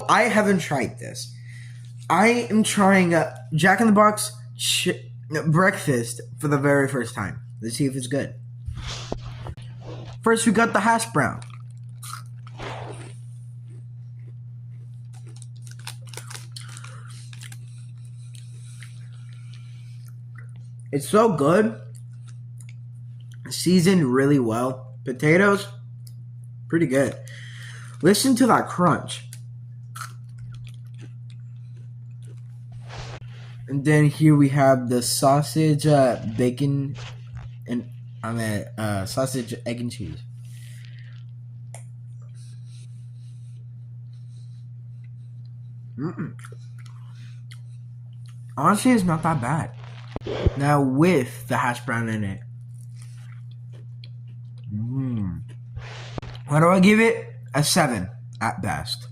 I haven't tried this. I am trying Jack in the Box breakfast for the very first time. Let's see if it's good. First, we got the hash brown. It's so good. Seasoned really well. Potatoes, pretty good. Listen to that crunch. And then here we have the sausage, bacon, and sausage, egg, and cheese. Honestly, it's not that bad. Now with the hash brown in it. What do I give it? A 7 at best.